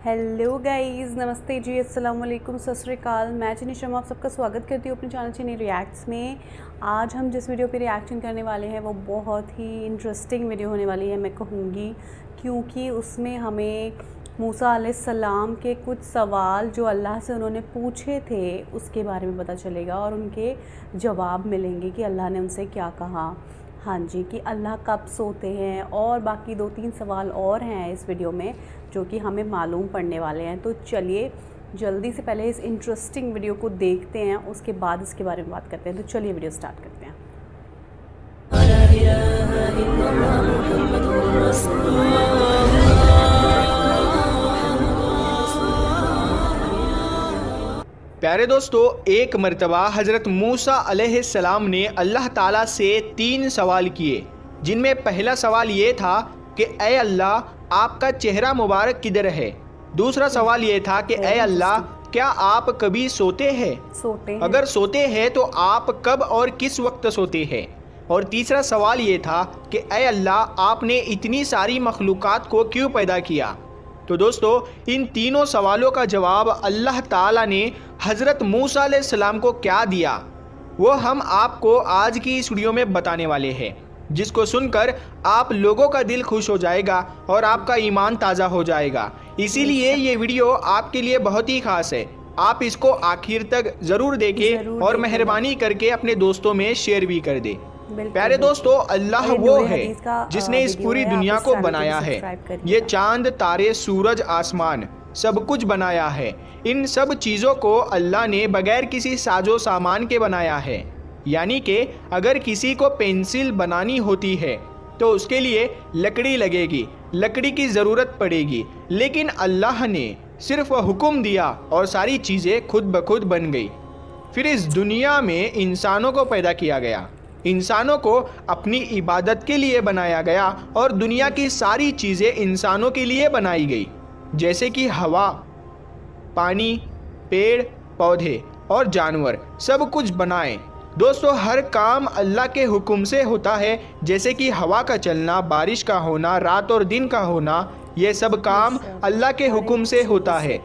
Hello guys, नमस्ते जी, अस्सलाम वालेकुम, सत श्री अकाल। मैं चीनी शर्मा आप सबका स्वागत करती हूँ अपने चैनल चीनी रिएक्ट्स में। आज हम जिस वीडियो पे रिएक्शन करने वाले हैं वो बहुत ही इंटरेस्टिंग वीडियो होने वाली है, मैं कहूँगी, क्योंकि उसमें हमें मूसा अलैहिस्सलाम के कुछ सवाल जो अल्लाह से उन्होंने पूछे थे उसके बारे में पता चलेगा और उनके जवाब मिलेंगे कि अल्लाह ने उनसे क्या कहा। हाँ जी, कि अल्लाह कब सोते हैं और बाकी 2-3 सवाल और हैं इस वीडियो में जो कि हमें मालूम पड़ने वाले हैं। तो चलिए जल्दी से पहले इस इंटरेस्टिंग वीडियो को देखते हैं, उसके बाद इसके बारे में बात करते हैं। तो चलिए वीडियो स्टार्ट करते हैं। प्यारे दोस्तों, एक मर्तबा हज़रत मूसा अलैहिस्सलाम ने अल्लाह ताला से 3 सवाल किए, जिनमें पहला सवाल ये था कि ए अल्लाह, आपका चेहरा मुबारक किधर है। दूसरा सवाल ये था कि ए अल्लाह, क्या आप कभी सोते हैं? अगर सोते हैं तो आप कब और किस वक्त सोते हैं? और तीसरा सवाल ये था कि ए अल्लाह, आपने इतनी सारी मखलूक़ात को क्यों पैदा किया। तो दोस्तों, इन तीनों सवालों का जवाब अल्लाह ताला ने हज़रत मूसा अलैहिस्सलाम को क्या दिया वो हम आपको आज की इस वीडियो में बताने वाले हैं, जिसको सुनकर आप लोगों का दिल खुश हो जाएगा और आपका ईमान ताज़ा हो जाएगा। इसीलिए ये वीडियो आपके लिए बहुत ही खास है। आप इसको आखिर तक ज़रूर देखें और मेहरबानी करके अपने दोस्तों में शेयर भी कर दें। प्यारे दोस्तों, अल्लाह वो है जिसने इस पूरी दुनिया को बनाया है। ये चांद, तारे, सूरज, आसमान सब कुछ बनाया है। इन सब चीज़ों को अल्लाह ने बगैर किसी साजो सामान के बनाया है। यानी कि अगर किसी को पेंसिल बनानी होती है तो उसके लिए लकड़ी लगेगी, लकड़ी की ज़रूरत पड़ेगी, लेकिन अल्लाह ने सिर्फ हुक्म दिया और सारी चीज़ें खुद ब खुद बन गई। फिर इस दुनिया में इंसानों को पैदा किया गया, इंसानों को अपनी इबादत के लिए बनाया गया और दुनिया की सारी चीज़ें इंसानों के लिए बनाई गई, जैसे कि हवा, पानी, पेड़ पौधे और जानवर सब कुछ बनाए। दोस्तों, हर काम अल्लाह के हुक्म से होता है, जैसे कि हवा का चलना, बारिश का होना, रात और दिन का होना, ये सब काम अल्लाह के हुक्म से होता है।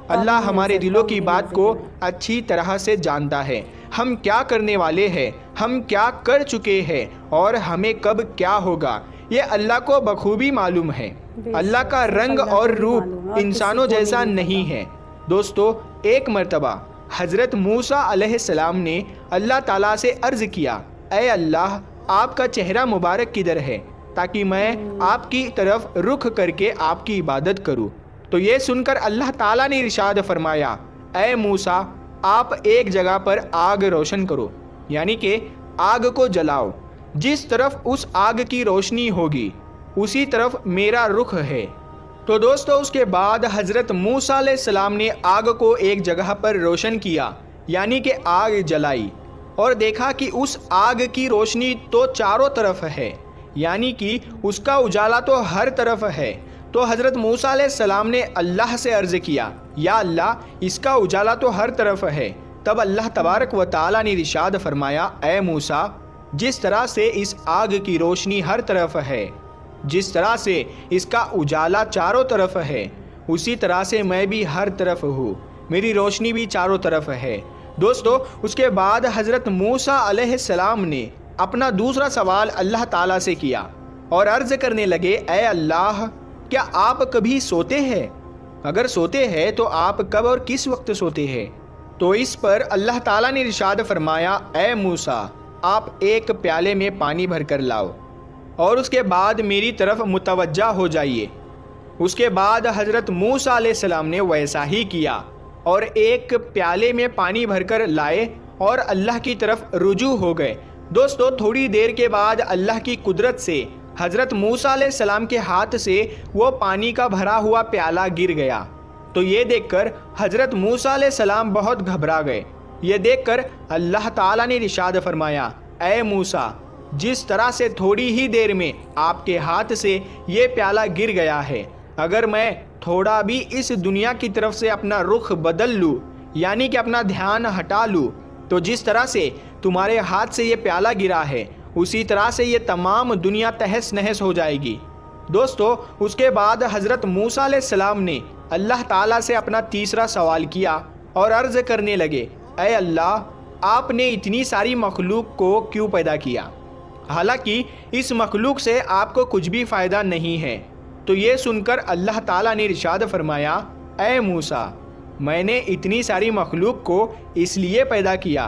अल्लाह हमारे दिलों की बात को अच्छी तरह से जानता है। हम क्या करने वाले हैं, हम क्या कर चुके हैं और हमें कब क्या होगा, ये अल्लाह को बखूबी मालूम है। अल्लाह का रंग और रूप इंसानों जैसा नहीं है। दोस्तों, एक मर्तबा हज़रत मूसा अलैहिस्सलाम ने अल्लाह ताला से अर्ज़ किया, ए अल्लाह, आपका चेहरा मुबारक किधर है, ताकि मैं आपकी तरफ रुख करके आपकी इबादत करूं। तो ये सुनकर अल्लाह ताला ने इरशाद फरमाया, ए मूसा, आप एक जगह पर आग रोशन करो, यानी कि आग को जलाओ। जिस तरफ उस आग की रोशनी होगी उसी तरफ मेरा रुख है। तो दोस्तों, उसके बाद हज़रत मूसा अलैहिस्सलाम ने आग को एक जगह पर रोशन किया, यानी कि आग जलाई, और देखा कि उस आग की रोशनी तो चारों तरफ है, यानी कि उसका उजाला तो हर तरफ है। तो हज़रत मूसा अलैहिस्सलाम ने अल्लाह से अर्ज़ किया, या अल्लाह, इसका उजाला तो हर तरफ है। तब अल्लाह तबारक व तआला ने इरशाद फरमाया, ए मूसा, जिस तरह से इस आग की रोशनी हर तरफ है, जिस तरह से इसका उजाला चारों तरफ है, उसी तरह से मैं भी हर तरफ हूँ, मेरी रोशनी भी चारों तरफ है। दोस्तों, उसके बाद हज़रत मूसा अलैहिस्सलाम ने अपना दूसरा सवाल अल्लाह ताला से किया और अर्ज़ करने लगे, ए अल्लाह, क्या आप कभी सोते हैं? अगर सोते हैं तो आप कब और किस वक्त सोते हैं? तो इस पर अल्लाह ताला ने इरशाद फरमाया, ए मूसा, आप एक प्याले में पानी भर कर लाओ और उसके बाद मेरी तरफ मुतवज्जा हो जाइए। उसके बाद हज़रत मूसा अलैहिस्सलाम ने वैसा ही किया और एक प्याले में पानी भरकर लाए और अल्लाह की तरफ रुजू हो गए। दोस्तों, थोड़ी देर के बाद अल्लाह की कुदरत से हज़रत मूसा अलैहिस्सलाम के हाथ से वो पानी का भरा हुआ प्याला गिर गया। तो ये देखकर हज़रत मूसा अलैहिस्सलाम बहुत घबरा गए। ये देखकर अल्लाह ताला ने इरशाद फरमाया, ए मूसा, जिस तरह से थोड़ी ही देर में आपके हाथ से ये प्याला गिर गया है, अगर मैं थोड़ा भी इस दुनिया की तरफ से अपना रुख बदल लूँ, यानी कि अपना ध्यान हटा लूँ, तो जिस तरह से तुम्हारे हाथ से ये प्याला गिरा है उसी तरह से ये तमाम दुनिया तहस नहस हो जाएगी। दोस्तों उसके बाद हज़रत मूसा अलैहिस्सलाम ने अल्लाह ताला से अपना तीसरा सवाल किया और अर्ज़ करने लगे, ऐ अल्लाह आपने इतनी सारी मखलूक को क्यों पैदा किया, हालांकि इस मखलूक से आपको कुछ भी फ़ायदा नहीं है। तो ये सुनकर अल्लाह ताला ने इरशाद फरमाया, ऐ मूसा मैंने इतनी सारी मखलूक को इसलिए पैदा किया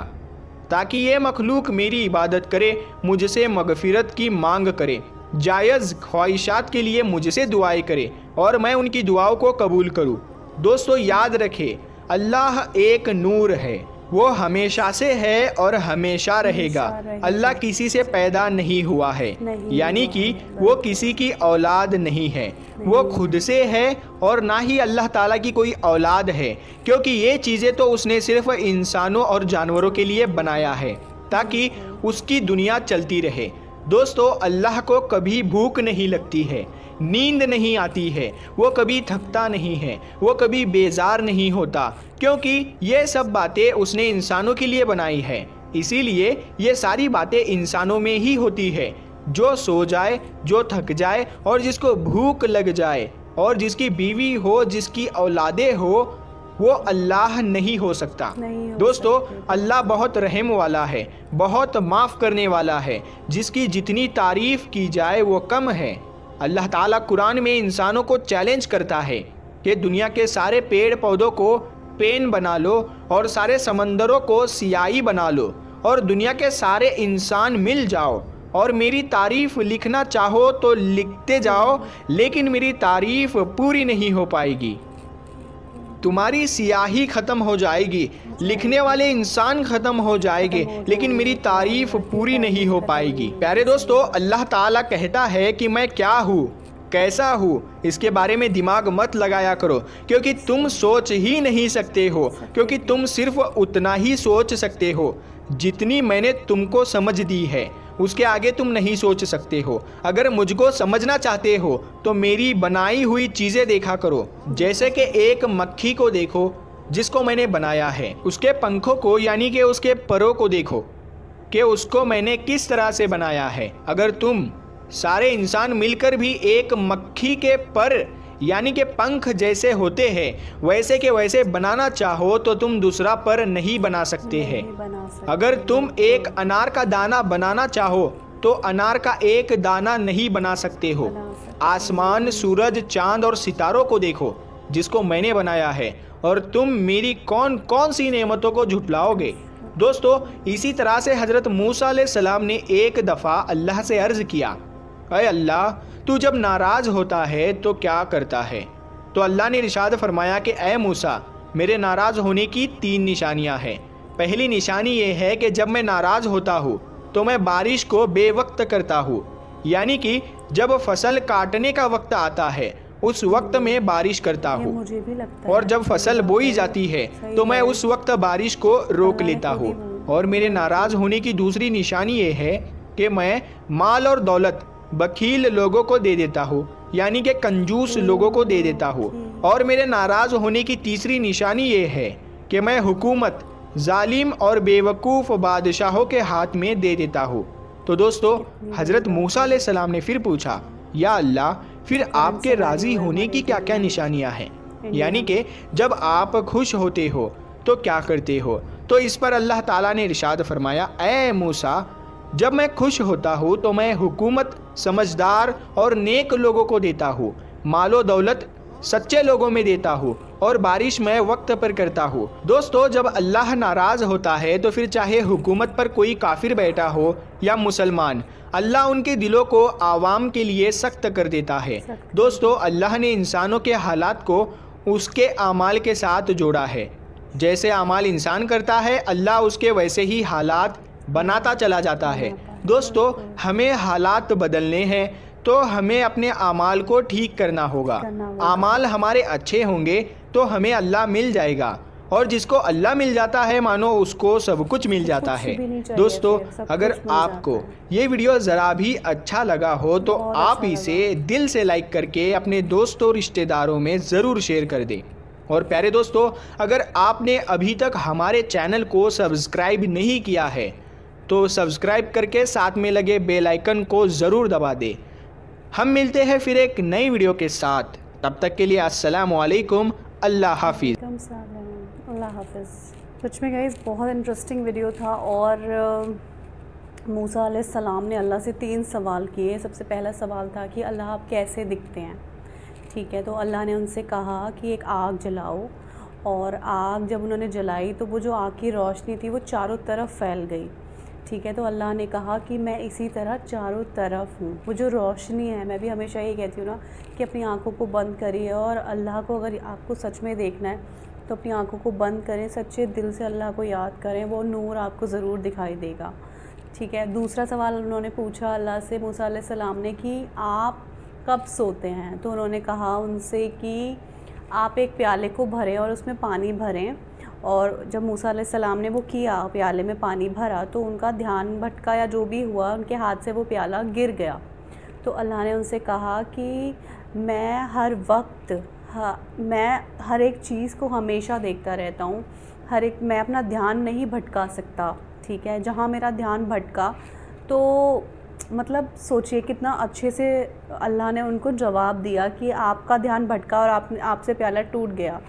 ताकि ये मखलूक मेरी इबादत करे, मुझसे मगफिरत की मांग करे, जायज़ ख्वाहिशात के लिए मुझसे दुआएं करे और मैं उनकी दुआओं को कबूल करूं। दोस्तों याद रखें, अल्लाह एक नूर है, वो हमेशा से है और हमेशा रहेगा। अल्लाह किसी से पैदा नहीं हुआ है, यानी कि वो किसी की औलाद नहीं है, वो खुद से है और ना ही अल्लाह ताला की कोई औलाद है, क्योंकि ये चीज़ें तो उसने सिर्फ इंसानों और जानवरों के लिए बनाया है ताकि उसकी दुनिया चलती रहे। दोस्तों अल्लाह को कभी भूख नहीं लगती है, नींद नहीं आती है, वो कभी थकता नहीं है, वो कभी बेजार नहीं होता, क्योंकि ये सब बातें उसने इंसानों के लिए बनाई है। इसीलिए ये सारी बातें इंसानों में ही होती है। जो सो जाए, जो थक जाए और जिसको भूख लग जाए और जिसकी बीवी हो, जिसकी औलादे हो, वो अल्लाह नहीं हो सकता। दोस्तों अल्लाह बहुत रहम वाला है, बहुत माफ़ करने वाला है, जिसकी जितनी तारीफ़ की जाए वो कम है। अल्लाह ताला कुरान में इंसानों को चैलेंज करता है कि दुनिया के सारे पेड़ पौधों को पेन बना लो और सारे समंदरों को सियाही बना लो और दुनिया के सारे इंसान मिल जाओ और मेरी तारीफ़ लिखना चाहो तो लिखते जाओ, लेकिन मेरी तारीफ़ पूरी नहीं हो पाएगी। तुम्हारी सियाही ख़त्म हो जाएगी, लिखने वाले इंसान ख़त्म हो जाएंगे, लेकिन मेरी तारीफ़ पूरी नहीं हो पाएगी। प्यारे दोस्तों अल्लाह ताला कहता है कि मैं क्या हूँ, कैसा हूँ, इसके बारे में दिमाग मत लगाया करो, क्योंकि तुम सोच ही नहीं सकते हो, क्योंकि तुम सिर्फ उतना ही सोच सकते हो जितनी मैंने तुमको समझ दी है, उसके आगे तुम नहीं सोच सकते हो। अगर मुझको समझना चाहते हो तो मेरी बनाई हुई चीज़ें देखा करो, जैसे कि एक मक्खी को देखो जिसको मैंने बनाया है, उसके पंखों को यानी कि उसके परों को देखो कि उसको मैंने किस तरह से बनाया है। अगर तुम सारे इंसान मिलकर भी एक मक्खी के पर यानी कि पंख जैसे होते हैं वैसे के वैसे बनाना चाहो तो तुम दूसरा पर नहीं बना सकते हैं। अगर तुम एक अनार का दाना बनाना चाहो तो अनार का एक दाना नहीं बना सकते हो। आसमान, सूरज, चांद और सितारों को देखो जिसको मैंने बनाया है, और तुम मेरी कौन कौन सी नेमतों को झुटलाओगे। दोस्तों इसी तरह से हज़रत मूसा अलैहिस्सलाम ने एक दफ़ा अल्लाह से अर्ज़ किया, अय अल्लाह तू जब नाराज़ होता है तो क्या करता है। तो अल्लाह ने इरशाद फरमाया कि ऐ मूसा मेरे नाराज़ होने की 3 निशानियां हैं। पहली निशानी ये है कि जब मैं नाराज़ होता हूँ तो मैं बारिश को बेवक्त करता हूँ, यानी कि जब फसल काटने का वक्त आता है उस वक्त में बारिश करता हूँ, और जब फसल बोई जाती है तो मैं उस वक्त बारिश को रोक लेता हूँ। और मेरे नाराज़ होने की दूसरी निशानी ये है कि मैं माल और दौलत बखील लोगों को दे देता हूँ, यानी कि कंजूस लोगों को दे देता हूँ। और मेरे नाराज़ होने की तीसरी निशानी ये है कि मैं हुकूमत जालिम और बेवकूफ़ बादशाहों के हाथ में दे देता हूँ। तो दोस्तों हज़रत मूसा अलैहिस्सलाम ने फिर पूछा, या अल्लाह फिर आपके राज़ी होने की क्या क्या निशानियाँ हैं, यानी कि जब आप खुश होते हो तो क्या करते हो। तो इस पर अल्लाह ताला ने इरशाद फरमाया, ऐ मूसा जब मैं खुश होता हूँ तो मैं हुकूमत समझदार और नेक लोगों को देता हूँ, मालो दौलत सच्चे लोगों में देता हूँ, और बारिश मैं वक्त पर करता हूँ। दोस्तों जब अल्लाह नाराज़ होता है तो फिर चाहे हुकूमत पर कोई काफिर बैठा हो या मुसलमान, अल्लाह उनके दिलों को आवाम के लिए सख्त कर देता है। दोस्तों अल्लाह ने इंसानों के हालात को उसके आमाल के साथ जोड़ा है। जैसे आमाल इंसान करता है अल्लाह उसके वैसे ही हालात बनाता चला जाता है। दोस्तों हमें हालात बदलने हैं तो हमें अपने आमाल को ठीक करना होगा। आमाल हमारे अच्छे होंगे तो हमें अल्लाह मिल जाएगा, और जिसको अल्लाह मिल जाता है मानो उसको सब कुछ मिल जाता है। दोस्तों अगर आपको ये वीडियो ज़रा भी अच्छा लगा हो तो आप इसे दिल से लाइक करके अपने दोस्तों रिश्तेदारों में ज़रूर शेयर कर दें। और प्यारे दोस्तों अगर आपने अभी तक हमारे चैनल को सब्सक्राइब नहीं किया है तो सब्सक्राइब करके साथ में लगे बेल आइकन को ज़रूर दबा दें। हम मिलते हैं फिर एक नई वीडियो के साथ, तब तक के लिए अस्सलामु अलैकुम, अल्लाह हाफिज़। अल्लाह हाफिज़। सच में गाइस बहुत इंटरेस्टिंग वीडियो था। और मूसा अलैहिस्सलाम ने अल्लाह से 3 सवाल किए। सबसे पहला सवाल था कि अल्लाह आप कैसे दिखते हैं, ठीक है। तो अल्लाह ने उनसे कहा कि एक आग जलाओ, और आग जब उन्होंने जलाई तो वो जो आग की रोशनी थी वो चारों तरफ फैल गई, ठीक है। तो अल्लाह ने कहा कि मैं इसी तरह चारों तरफ हूँ। वो जो रोशनी है, मैं भी हमेशा ये कहती हूँ ना कि अपनी आँखों को बंद करिए, और अल्लाह को अगर आपको सच में देखना है तो अपनी आँखों को बंद करें, सच्चे दिल से अल्लाह को याद करें, वो नूर आपको ज़रूर दिखाई देगा, ठीक है। दूसरा सवाल उन्होंने पूछा अल्लाह से, मूसा अलैहिस्सलाम ने, कि आप कब सोते हैं। तो उन्होंने कहा उनसे कि आप एक प्याले को भरें और उसमें पानी भरें। और जब मूसा अलैहिस्सलाम ने वो किया, प्याले में पानी भरा, तो उनका ध्यान भटका या जो भी हुआ, उनके हाथ से वो प्याला गिर गया। तो अल्लाह ने उनसे कहा कि मैं हर वक्त मैं हर एक चीज़ को हमेशा देखता रहता हूँ, मैं अपना ध्यान नहीं भटका सकता, ठीक है। जहाँ मेरा ध्यान भटका तो मतलब सोचिए कितना अच्छे से अल्लाह ने उनको जवाब दिया कि आपका ध्यान भटका और आपसे प्याला टूट गया,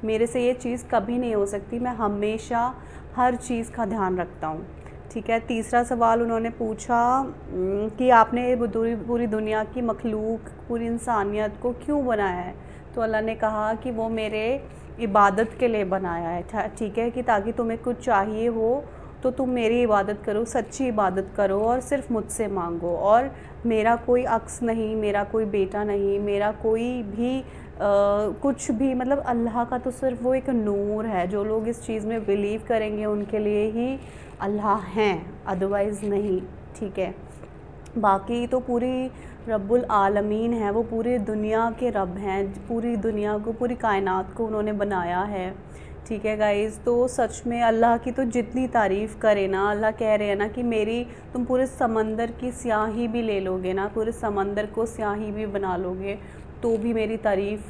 मेरे से ये चीज़ कभी नहीं हो सकती, मैं हमेशा हर चीज़ का ध्यान रखता हूँ, ठीक है। तीसरा सवाल उन्होंने पूछा कि आपने पूरी दुनिया की मखलूक, पूरी इंसानियत को क्यों बनाया है। तो अल्लाह ने कहा कि वो मेरे इबादत के लिए बनाया है, ठीक है, कि ताकि तुम्हें कुछ चाहिए हो तो तुम मेरी इबादत करो, सच्ची इबादत करो और सिर्फ मुझसे मांगो। और मेरा कोई अक्स नहीं, मेरा कोई बेटा नहीं, मेरा कोई भी कुछ भी, मतलब अल्लाह का तो सिर्फ वो एक नूर है। जो लोग इस चीज़ में बिलीव करेंगे उनके लिए ही अल्लाह हैं, अदरवाइज़ नहीं, ठीक है। बाकी तो पूरी रब्बुल आलमीन है, वो पूरी दुनिया के रब हैं, पूरी दुनिया को, पूरी कायनात को उन्होंने बनाया है, ठीक है गाइज़। तो सच में अल्लाह की तो जितनी तारीफ़ करे ना, अल्लाह कह रहे हैं ना कि तुम पूरे समंदर की स्याही भी ले लोगे ना, पूरे समंदर को स्याही भी बना लोगे तो भी मेरी तारीफ़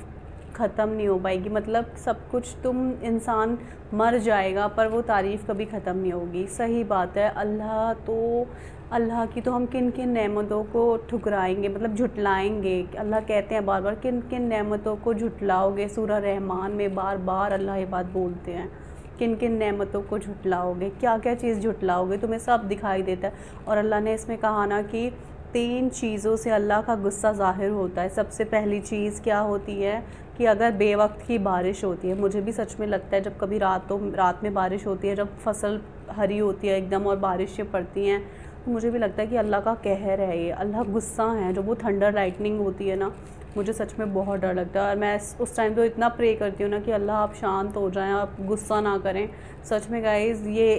ख़त्म नहीं हो पाएगी। मतलब सब कुछ तुम इंसान मर जाएगा पर वो तारीफ़ कभी ख़त्म नहीं होगी। सही बात है। अल्लाह की तो हम किन किन नेमतों को ठुकराएंगे, मतलब झुटलाएंगे। अल्लाह कहते हैं बार बार, किन किन नेमतों को झुटलाओगे। सूरह रहमान में बार बार अल्लाह ये बात बोलते हैं, किन किन नेमतों को झुटलाओगे, क्या क्या चीज़ झुटलाओगे, तुम्हें सब दिखाई देता है। और अल्लाह ने इसमें कहा ना कि 3 चीज़ों से अल्लाह का गुस्सा ज़ाहिर होता है। सबसे पहली चीज़ क्या होती है कि अगर बेवक्त की बारिश होती है। मुझे भी सच में लगता है जब कभी रात में बारिश होती है, जब फसल हरी होती है एकदम और बारिशें पड़ती हैं, तो मुझे भी लगता है कि अल्लाह का कहर है ये, अल्लाह गुस्सा है। जब वो थंडर लाइटनिंग होती है ना, मुझे सच में बहुत डर लगता है। और मैं उस टाइम तो इतना प्रे करती हूँ ना कि अल्लाह आप शांत हो जाएं, आप गुस्सा ना करें। सच में गाइज़ ये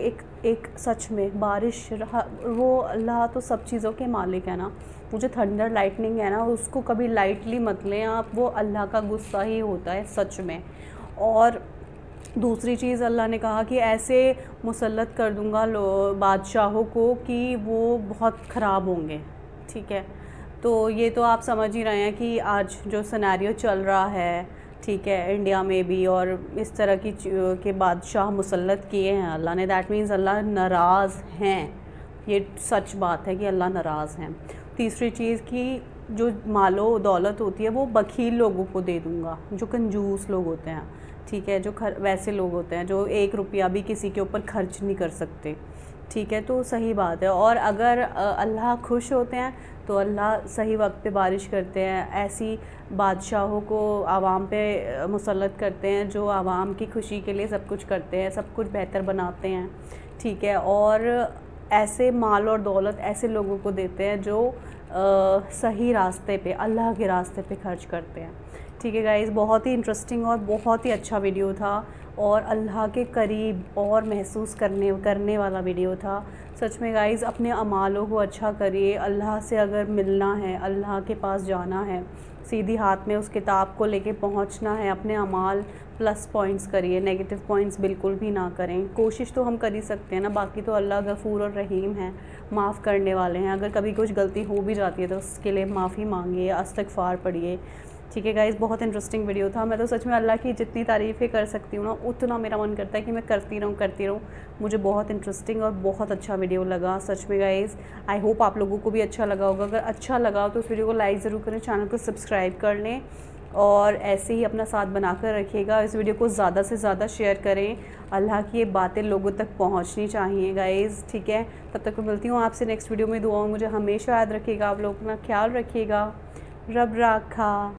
एक सच में बारिश, वो अल्लाह तो सब चीज़ों के मालिक है ना। वो जो थंडर लाइटनिंग है ना, उसको कभी लाइटली मत लें आप, वो अल्लाह का गुस्सा ही होता है सच में। और दूसरी चीज़ अल्लाह ने कहा कि ऐसे मुसल्लत कर दूँगा बादशाहों को कि वो बहुत ख़राब होंगे, ठीक है। तो ये तो आप समझ ही रहे हैं कि आज जो सिनेरियो चल रहा है, ठीक है, इंडिया में भी, और इस तरह के बादशाह मुसल्लत किए हैं अल्लाह ने, दैट मीन्स अल्लाह नाराज़ हैं। ये सच बात है कि अल्लाह नाराज़ हैं। तीसरी चीज़ कि जो मालो दौलत होती है वो बखील लोगों को दे दूँगा, जो कंजूस लोग होते हैं, ठीक है, जो वैसे लोग होते हैं जो 1 रुपया भी किसी के ऊपर खर्च नहीं कर सकते, ठीक है। तो सही बात है। और अगर अल्लाह खुश होते हैं तो अल्लाह सही वक्त पे बारिश करते हैं। ऐसी बादशाहों को आवाम पे मुसल्लत करते हैं जो आवाम की खुशी के लिए सब कुछ करते हैं, सब कुछ बेहतर बनाते हैं, ठीक है। और ऐसे माल और दौलत ऐसे लोगों को देते हैं जो सही रास्ते पे, अल्लाह के रास्ते पे खर्च करते हैं, ठीक है गाइज़। बहुत ही इंटरेस्टिंग और बहुत ही अच्छा वीडियो था, और अल्लाह के करीब और महसूस करने वाला वीडियो था। सच में गाइज़ अपने अमालों को अच्छा करिए। अल्लाह से अगर मिलना है, अल्लाह के पास जाना है, सीधी हाथ में उस किताब को लेके पहुंचना है, अपने अमाल प्लस पॉइंट्स करिए, नेगेटिव पॉइंट्स बिल्कुल भी ना करें। कोशिश तो हम कर ही सकते हैं ना, बाकी तो अल्लाह गफ़ूर और रहीम है, माफ़ करने वाले हैं। अगर कभी कुछ गलती हो भी जाती है तो उसके लिए माफ़ी मांगिए, इस्तग़फ़ार पढ़िए, ठीक है गाइज़, बहुत इंटरेस्टिंग वीडियो था। मैं तो सच में अल्लाह की जितनी तारीफ़ें कर सकती हूँ ना, उतना मेरा मन करता है कि मैं करती रहूँ। मुझे बहुत इंटरेस्टिंग और बहुत अच्छा वीडियो लगा सच में गाइज़। आई होप आप लोगों को भी अच्छा लगा होगा। अगर अच्छा लगा तो इस वीडियो को लाइक ज़रूर करें, चैनल को सब्सक्राइब कर लें और ऐसे ही अपना साथ बनाकर रखिएगा। इस वीडियो को ज़्यादा से ज़्यादा शेयर करें। अल्लाह की ये बातें लोगों तक पहुंचनी चाहिए गाइज़, ठीक है। तब तक मैं मिलती हूँ आपसे नेक्स्ट वीडियो में। दुआओं मुझे हमेशा याद रखिएगा। आप लोग अपना ख्याल रखिएगा। रब राखा।